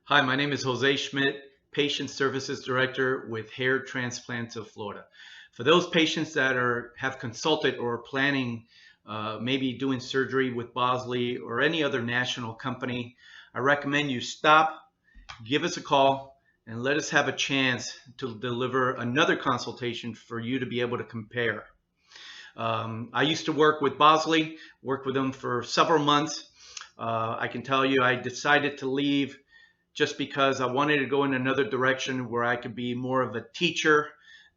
Hi, my name is Jose Schmidt, Patient Services Director with Hair Transplants of Florida. For those patients that have consulted or are planning maybe doing surgery with Bosley or any other national company, I recommend you stop, give us a call, and let us have a chance to deliver another consultation for you to be able to compare. I used to work with Bosley, worked with them for several months. I can tell you I decided to leave just because I wanted to go in another direction where I could be more of a teacher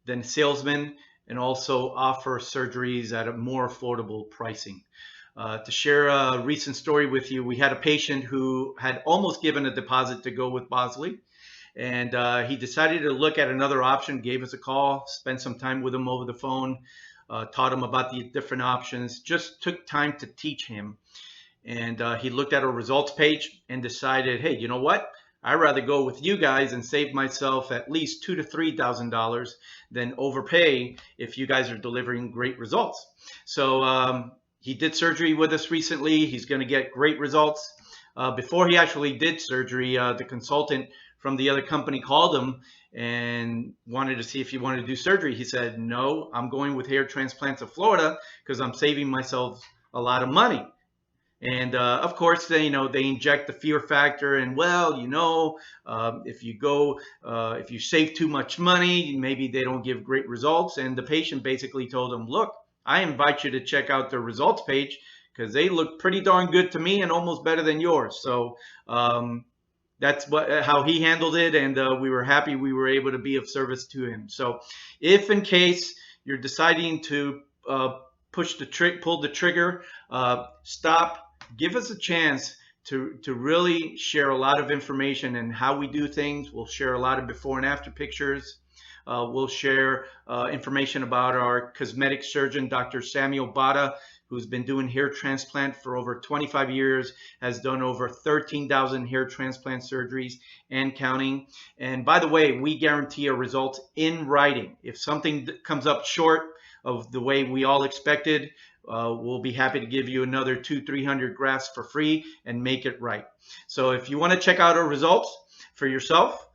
than a salesman and also offer surgeries at a more affordable pricing. To share a recent story with you, we had a patient who had almost given a deposit to go with Bosley, and he decided to look at another option, gave us a call, spent some time with him over the phone, taught him about the different options, just took time to teach him. And he looked at our results page and decided, hey, you know what? I'd rather go with you guys and save myself at least $2,000 to $3,000 than overpay if you guys are delivering great results. So he did surgery with us recently. He's going to get great results. Before he actually did surgery, the consultant from the other company called him and wanted to see if he wanted to do surgery. He said, no, I'm going with Hair Transplants of Florida because I'm saving myself a lot of money. And of course, they inject the fear factor, and if you save too much money, maybe they don't give great results. And the patient basically told him, look, I invite you to check out the results page because they look pretty darn good to me and almost better than yours. So that's how he handled it, and we were happy we were able to be of service to him. So if in case you're deciding to pull the trigger, stop, give us a chance to really share a lot of information and how we do things. We'll share a lot of before and after pictures. We'll share information about our cosmetic surgeon, Dr. Samuel Bada, who's been doing hair transplant for over 25 years, has done over 13,000 hair transplant surgeries and counting. And by the way, we guarantee a result in writing. If something comes up short of the way we all expected, we'll be happy to give you another 200-300 grafts for free and make it right. So if you want to check out our results for yourself,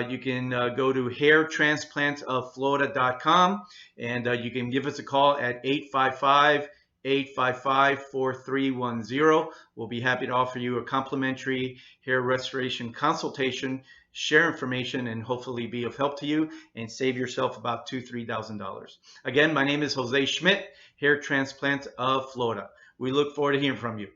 you can go to hairtransplantofflorida.com, and you can give us a call at 855-855-4310. We'll be happy to offer you a complimentary hair restoration consultation, share information, and hopefully be of help to you and save yourself about $2,000-3,000. Again, my name is Jose Schmidt, Hair Transplant of Florida. We look forward to hearing from you.